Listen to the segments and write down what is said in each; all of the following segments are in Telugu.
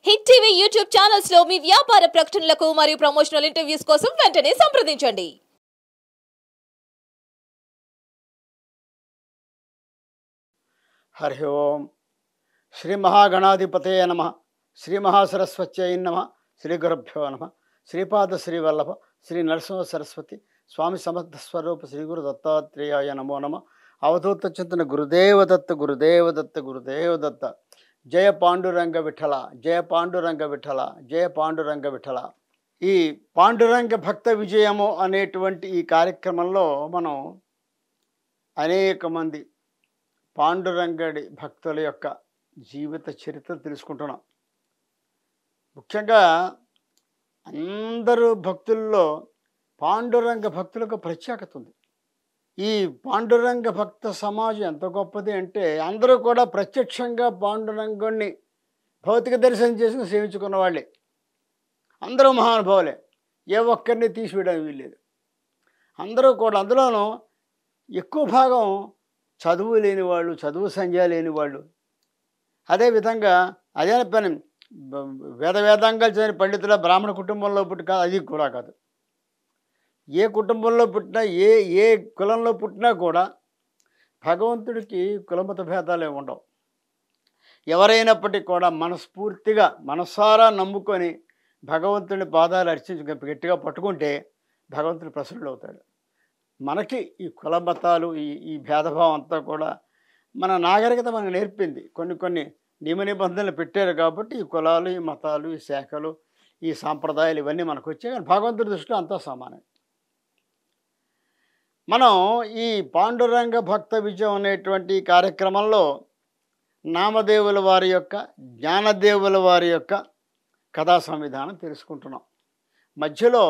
హిట్ టీవీ యూట్యూబ్ ఛానల్స్ లో మీ వ్యాపార ప్రకటనలకు మరియు ప్రమోషనల్ ఇంటర్వ్యూస్ కోసం వెంటనే సంప్రదించండి. హరి ఓం శ్రీ మహాగణాధిపతయ నమః శ్రీ మహాసరస్వత్యై నమః శ్రీ గురుభ్యో నమః శ్రీపాద శ్రీవల్లభ శ్రీ నరసింహ సరస్వతి స్వామి సమర్థ స్వరూప శ్రీ గురు దత్తాత్రేయాయ నమో నమః. అవధూత చింతన గురుదేవదత్త గురుదేవదత్త గురుదేవదత్త. జయ పాండురంగ విఠల జయ పాండురంగ విఠల జయ పాండురంగ విఠల. ఈ పాండురంగ భక్త విజయము అనేటువంటి ఈ కార్యక్రమంలో మనం అనేక మంది పాండురంగడి భక్తుల యొక్క జీవిత చరిత్ర తెలుసుకుంటున్నాం. ముఖ్యంగా అందరూ భక్తుల్లో పాండురంగ భక్తులకు ప్రత్యేకత ఉంది. ఈ పాండురంగ భక్త సమాజం ఎంత గొప్పది అంటే అందరూ కూడా ప్రత్యక్షంగా పాండురంగుణ్ణి భౌతిక దర్శనం చేసుకుని సేవించుకున్న వాళ్ళే. అందరూ మహానుభావులే, ఏ ఒక్కరిని తీసివేయడానికి వీల్లేదు. అందరూ కూడా అందులోనూ ఎక్కువ భాగం చదువు లేని వాళ్ళు, చదువు సంధ్య లేని వాళ్ళు. అదేవిధంగా అదే పని వేదాంగాలు చదివిన పండితుల బ్రాహ్మణ కుటుంబంలో పుట్టి కాదు, అది కూడా కాదు. ఏ కుటుంబంలో పుట్టినా ఏ కులంలో పుట్టినా కూడా భగవంతుడికి కులమత భేదాలు ఏమి ఉండవు. ఎవరైనప్పటికీ కూడా మనస్ఫూర్తిగా మనసారా నమ్ముకొని భగవంతుని పాదాలు అర్చించి గట్టిగా పట్టుకుంటే భగవంతుడు ప్రసన్నుడవుతాడు. మనకి ఈ కుల మతాలు ఈ భేదభావం అంతా కూడా మన నాగరికత మనకు నేర్పింది. కొన్ని నియమ నిబంధనలు పెట్టారు కాబట్టి ఈ కులాలు, ఈ మతాలు, ఈ శాఖలు, ఈ సాంప్రదాయాలు ఇవన్నీ మనకు వచ్చాయి. కానీ భగవంతుడి దృష్టిలో అంతా సమానం. మనం ఈ పాండురంగ భక్త విజయం అనేటువంటి కార్యక్రమంలో నామదేవుల వారి యొక్క, జ్ఞానదేవుల వారి యొక్క కథా సంవిధానం తెలుసుకుంటున్నాం. మధ్యలో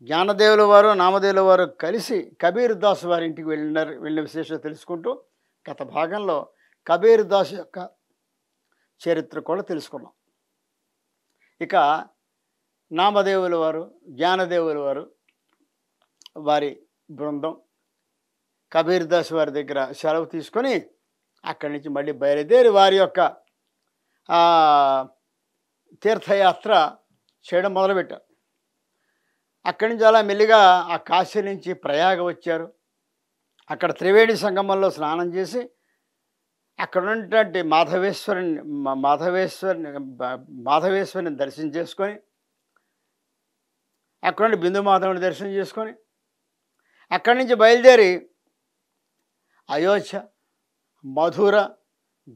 జ్ఞానదేవుల వారు, నామదేవుల వారు కలిసి కబీర్ దాస్ వారి ఇంటికి వెళ్ళిన విశేషం తెలుసుకుంటూ గత భాగంలో కబీర్ దాస్ యొక్క చరిత్ర కూడా తెలుసుకున్నాం. ఇక నామదేవుల వారు, జ్ఞానదేవుల వారు వారి బృందం కబీర్ దాస్ వారి దగ్గర సెలవు తీసుకొని అక్కడి నుంచి మళ్ళీ బయలుదేరి వారి యొక్క తీర్థయాత్ర చేయడం మొదలుపెట్టారు. అక్కడి నుంచి అలా మెల్లిగా ఆ కాశీ నుంచి ప్రయాగ వచ్చారు. అక్కడ త్రివేణి సంగమంలో స్నానం చేసి అక్కడ ఉన్నటువంటి మాధవేశ్వరిని దర్శనం చేసుకొని అక్కడ నుండి బిందు మాధవుని దర్శనం చేసుకొని అక్కడి నుంచి బయలుదేరి అయోధ్య, మధుర,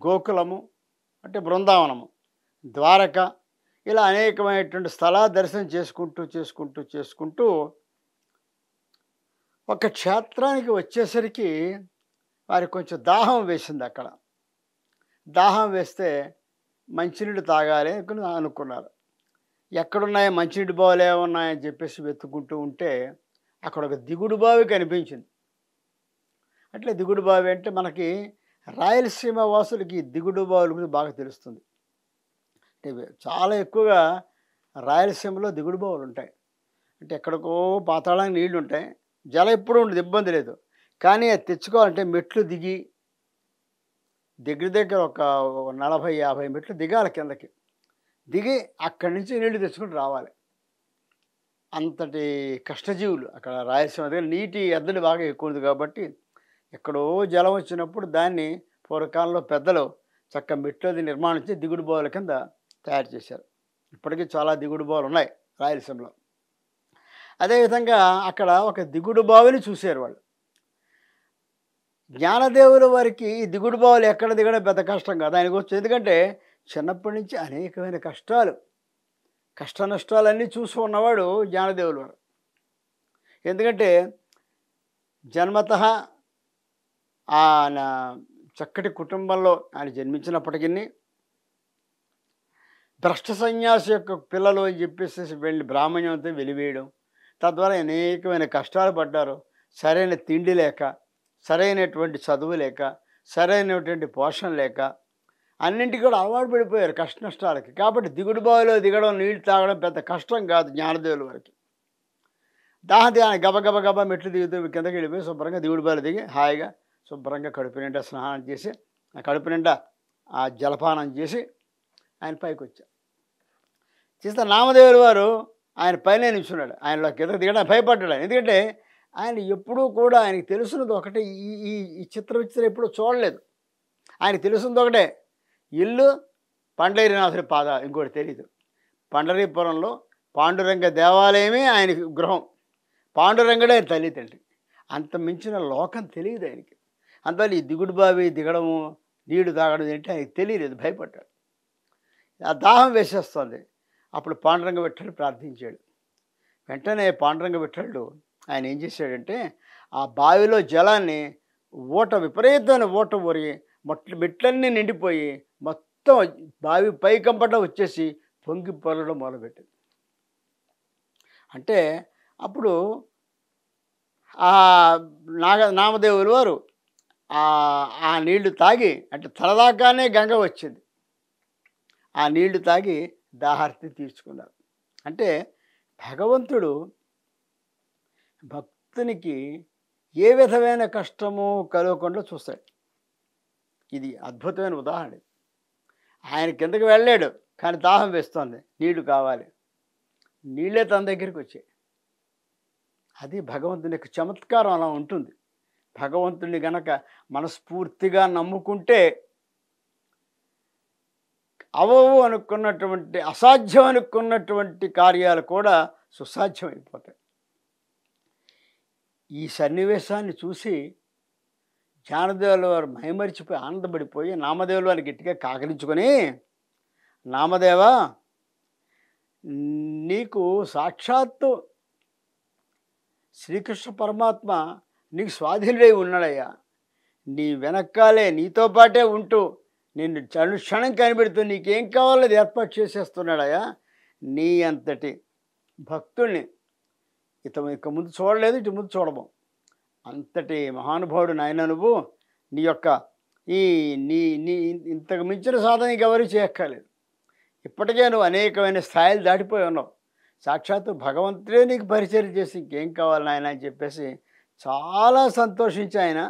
గోకులము అంటే బృందావనము, ద్వారక, ఇలా అనేకమైనటువంటి స్థలాలు దర్శనం చేసుకుంటూ ఒక క్షేత్రానికి వచ్చేసరికి వారికి కొంచెం దాహం వేసింది. అక్కడ దాహం వేస్తే మంచినీళ్ళు తాగాలి అనుకున్నారు. ఎక్కడున్నాయో మంచినీటి బావులు ఏమున్నాయని చెప్పేసి వెతుక్కుంటూ ఉంటే అక్కడ ఒక దిగుడు బావి కనిపించింది. అట్లే దిగుడు బావి అంటే మనకి రాయలసీమ వాసులకి దిగుడు బావుల గురించి బాగా తెలుస్తుంది. అంటే చాలా ఎక్కువగా రాయలసీమలో దిగుడు బావులు ఉంటాయి. అంటే ఎక్కడికో పాతాళానికి నీళ్లు ఉంటాయి, జలం ఎప్పుడు ఉండదు, ఇబ్బంది లేదు. కానీ అది తెచ్చుకోవాలంటే మెట్లు దిగి దగ్గర ఒక 40-50 మెట్లు దిగాలి కిందకి. దిగి అక్కడి నుంచి నీళ్లు తెచ్చుకుంటూ రావాలి. అంతటి కష్టజీవులు అక్కడ రాయలసీమ దగ్గర. నీటి ఎద్దడి బాగా ఎక్కువ ఉంది కాబట్టి ఎక్కడో జలం వచ్చినప్పుడు దాన్ని పూర్వకాలంలో పెద్దలు చక్క మెట్లది నిర్మాణించి దిగుడు బావుల కింద తయారు చేశారు. ఇప్పటికీ చాలా దిగుడు బావులు ఉన్నాయి రాయలసీమలో. అదేవిధంగా అక్కడ ఒక దిగుడు బావిని చూశారు వాళ్ళు. జ్ఞానదేవుల వారికి ఈ దిగుడు బావులు ఎక్కడ దిగడం పెద్ద కష్టం కాదు ఆయనకు వచ్చి. ఎందుకంటే చిన్నప్పటి నుంచి అనేకమైన కష్ట నష్టాలన్నీ చూసి ఉన్నవాడు జ్ఞానదేవుల వారు. ఎందుకంటే జన్మతః ఆయన చక్కటి కుటుంబంలో ఆయన జన్మించినప్పటికీ భ్రష్ట సన్యాసి యొక్క పిల్లలు అని చెప్పేసి వెళ్ళి బ్రాహ్మణ్యంతో వెలివేయడం, తద్వారా అనేకమైన కష్టాలు పడ్డారు. సరైన తిండి లేక, సరైనటువంటి చదువు లేక, సరైనటువంటి పోషణ లేక అన్నింటికి కూడా అలవాటు పడిపోయారు కష్ట నష్టాలకి. కాబట్టి దిగుడు బావిలో దిగడం, నీళ్ళు తాగడం పెద్ద కష్టం కాదు జ్ఞానదేవుల వారికి. దాహం గబగబ మెట్లు దిగుతూ కిందకి వెళ్ళిపోయి శుభ్రంగా దిగుడు బావిలో దిగి హాయిగా శుభ్రంగా కడుపు నిండా స్నానం చేసి, కడుపు నిండా ఆ జలపానం చేసి ఆయన పైకి వచ్చారు. చేస్తే నామదేవుల వారు ఆయన పైన నిల్చున్నాడు. ఆయనలో కిందకి దిగడానికి భయపడ్డాడు ఆయన. ఎందుకంటే ఆయన ఎప్పుడూ కూడా ఆయనకి తెలుసున్నది ఒకటే, ఈ ఈ ఈ చిత్ర విచిత్రం ఎప్పుడూ చూడలేదు. ఆయనకి తెలుసున్నది ఒకటే, ఇల్లు పండరీనాథుడి పాదాలు, ఇంకోటి తెలీదు. పండరీపురంలో పాండురంగ దేవాలయమే ఆయనకి గృహం. పాండురంగడే ఆయన తల్లి తండ్రి. అంత మించిన లోకం తెలియదు ఆయనకి. అందువల్ల ఈ దిగుడు బావి దిగడము, నీళ్లు తాగడం ఏంటి ఆయనకి తెలియలేదు, భయపడ్డాడు. ఆ దాహం వేసేస్తుంది. అప్పుడు పాండురంగ విఠలుడు ప్రార్థించాడు. వెంటనే పాండురంగ విఠలుడు ఆయన ఏం చేశాడంటే ఆ బావిలో జలాన్ని విపరీతమైన ఊట ఊరి మెట్లన్నీ నిండిపోయి మొత్తం బావి పైకంపట వచ్చేసి పొంగి పొరలడం మొదలుపెట్టింది. అంటే అప్పుడు ఆ నామదేవుల వారు ఆ నీళ్లు తాగి, అంటే తలదాకానే గంగ వచ్చింది, ఆ నీళ్లు తాగి దాహార్తి తీర్చుకున్నారు. అంటే భగవంతుడు భక్తునికి ఏ విధమైన కష్టము కలగకుండా చూస్తాడు. ఇది అద్భుతమైన ఉదాహరణ. ఆయన కిందకి వెళ్ళాడు, కానీ దాహం వేస్తోంది, నీళ్లు కావాలి, నీళ్ళే తన దగ్గరికి వచ్చాయి. అది భగవంతుని యొక్క చమత్కారం అలా ఉంటుంది. భగవంతుని గనక మనస్ఫూర్తిగా నమ్ముకుంటే అవవు అనుకున్నటువంటి, అసాధ్యం అనుకున్నటువంటి కార్యాలు కూడా సుసాధ్యమైపోతాయి. ఈ సన్నివేశాన్ని చూసి జ్ఞానదేవుల వారు మైమరిచిపోయి ఆనందపడిపోయి నామదేవుల వారిని గట్టిగా కాకరించుకొని, నామదేవా, నీకు సాక్షాత్తు శ్రీకృష్ణ పరమాత్మ నీకు స్వాధీనుడై ఉన్నాడయ్యా. నీ వెనకాలే నీతో పాటే ఉంటూ నిన్ను క్షణం కనిపెడుతూ నీకేం కావాలో అది ఏర్పాటు చేసేస్తున్నాడయ్యా. నీ అంతటి భక్తుల్ని ఇక ముందు చూడలేదు, ఇటు ముందు చూడము. అంతటి మహానుభావుడు నాయన నువ్వు. నీ యొక్క నీ నీ ఇంతకు మించిన సాధన ఎవరు చేయక్కర్లేదు. ఇప్పటికే నువ్వు అనేకమైన స్థాయిలు దాటిపోయి ఉన్నావు. సాక్షాత్తు భగవంతుడే నీకు పరిచయం చేసి ఇంకేం కావాలి నాయన అని చెప్పేసి చాలా సంతోషించి ఆయన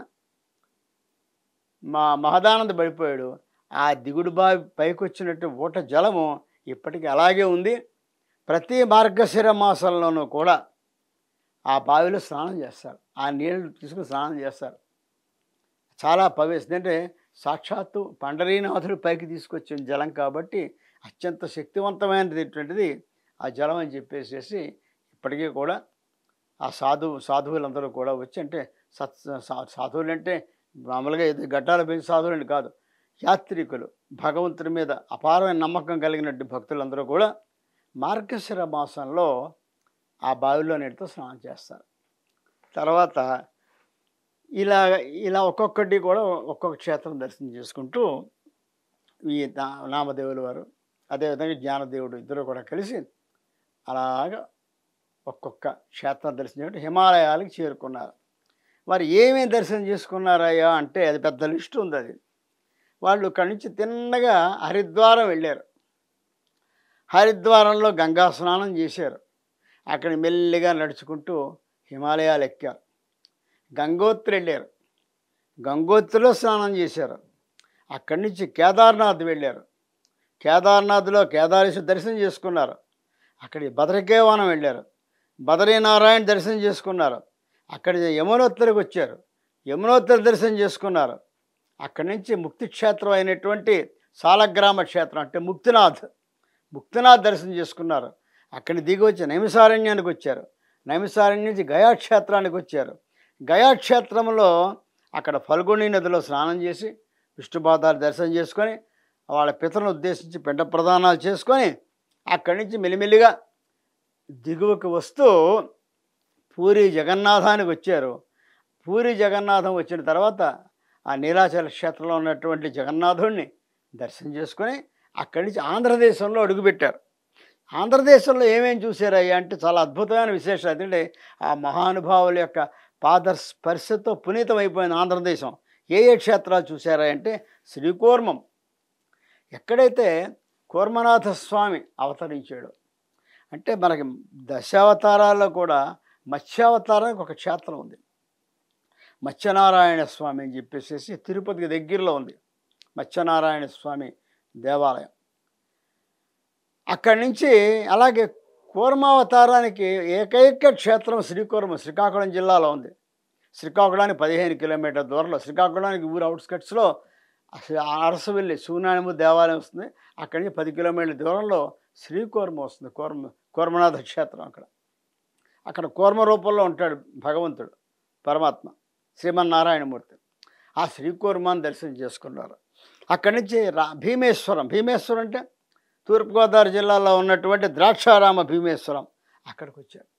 మహదానంద పడిపోయాడు. ఆ దిగుడు బావి పైకి వచ్చినట్టు ఊట జలము ఇప్పటికీ అలాగే ఉంది. ప్రతి మార్గశిర మాసంలోనూ కూడా ఆ బావిలో స్నానం చేస్తారు, ఆ నీళ్ళు తీసుకుని స్నానం చేస్తారు. చాలా పవిత్రం. అంటే సాక్షాత్తు పండరీనాథుడు పైకి తీసుకొచ్చిన జలం కాబట్టి అత్యంత శక్తివంతమైనటువంటిది ఆ జలం అని చెప్పేసి ఇప్పటికీ కూడా ఆ సాధువులందరూ కూడా వచ్చి, అంటే సాధువులు అంటే మామూలుగా ఏదో గడ్డాలు పెంచి సాధువులని కాదు, యాత్రికులు, భగవంతుడి మీద అపారమైన నమ్మకం కలిగినట్టు భక్తులందరూ కూడా మార్గశిర మాసంలో ఆ బావిలో నీటితో స్నానం చేస్తారు. తర్వాత ఇలా ఒక్కొక్కటి కూడా ఒక్కొక్క క్షేత్రం దర్శనం చేసుకుంటూ ఈ నామదేవుల వారు అదేవిధంగా జ్ఞానదేవుడు ఇద్దరు కూడా కలిసి అలాగా ఒక్కొక్క క్షేత్రం దర్శనం చేయడం హిమాలయాలకు చేరుకున్నారు. వారు ఏమేమి దర్శనం చేసుకున్నారయ్యా అంటే అది పెద్ద లిస్టు ఉంది. అది వాళ్ళు ఇక్కడి నుంచి తిన్నగా హరిద్వారం వెళ్ళారు. హరిద్వారంలో గంగా స్నానం చేశారు. అక్కడ మెల్లిగా నడుచుకుంటూ హిమాలయాలు ఎక్కారు. గంగోత్రి వెళ్ళారు, గంగోత్రిలో స్నానం చేశారు. అక్కడి నుంచి కేదార్నాథ్ వెళ్ళారు. కేదార్నాథ్లో కేదారేశ్వర దర్శనం చేసుకున్నారు. అక్కడి బద్రకేవనం వెళ్ళారు, బదరీనారాయణ దర్శనం చేసుకున్నారు. అక్కడి యమునోత్తరికి వచ్చారు, యమునోత్తరి దర్శనం చేసుకున్నారు. అక్కడి నుంచి ముక్తి క్షేత్రం అయినటువంటి సాలగ్రామ క్షేత్రం అంటే ముక్తినాథ్ దర్శనం చేసుకున్నారు. అక్కడి దిగి వచ్చి నైమిసారణ్యానికి వచ్చారు. నైమిసారణ్యం నుంచి గయాక్షేత్రానికి వచ్చారు. గయాక్షేత్రంలో అక్కడ ఫల్గుణి నదిలో స్నానం చేసి విష్ణుపాదాలు దర్శనం చేసుకొని వాళ్ళ పితరులను ఉద్దేశించి పిండ ప్రదానాలు చేసుకొని అక్కడి నుంచి మెల్లిమెల్లిగా దిగువకు వస్తూ పూరి జగన్నాథానికి వచ్చారు. పూరి జగన్నాథం వచ్చిన తర్వాత ఆ నీలాచల క్షేత్రంలో ఉన్నటువంటి జగన్నాథుడిని దర్శనం చేసుకొని అక్కడి నుంచి ఆంధ్రదేశంలో అడుగుపెట్టారు. ఆంధ్రదేశంలో ఏమేమి చూశారయ్యా అంటే చాలా అద్భుతమైన విశేషాలు. ఎందుకంటే ఆ మహానుభావుల యొక్క పాద స్పర్శతో పునీతమైపోయిన ఆంధ్రదేశం. ఏ క్షేత్రాలు చూశారా అంటే శ్రీకూర్మం, ఎక్కడైతే కూర్మనాథ స్వామి అవతరించాడు. అంటే మనకి దశావతారాల్లో కూడా మత్స్యావతారానికి ఒక క్షేత్రం ఉంది, మత్స్యనారాయణ స్వామి అని చెప్పేసి తిరుపతికి దగ్గరలో ఉంది మత్స్యనారాయణ స్వామి దేవాలయం. అక్కడి నుంచి అలాగే కూర్మావతారానికి ఏకైక క్షేత్రం శ్రీకూర్మం శ్రీకాకుళం జిల్లాలో ఉంది. శ్రీకాకుళానికి 15 కిలోమీటర్ దూరంలో, శ్రీకాకుళానికి ఊరు అవుట్స్కట్స్లో అరసవెల్లి సూనాయనము దేవాలయం వస్తుంది. అక్కడి నుంచి 10 కిలోమీటర్ల దూరంలో శ్రీకూర్మం వస్తుంది. కూర్మనాథ క్షేత్రం అక్కడ కూర్మ రూపంలో ఉంటాడు భగవంతుడు, పరమాత్మ శ్రీమన్నారాయణమూర్తి. ఆ శ్రీకూర్మాన్ని దర్శనం చేసుకున్నారు. అక్కడి నుంచి భీమేశ్వరం అంటే తూర్పుగోదావరి జిల్లాలో ఉన్నటువంటి ద్రాక్షారామ భీమేశ్వరం, అక్కడికి వచ్చారు.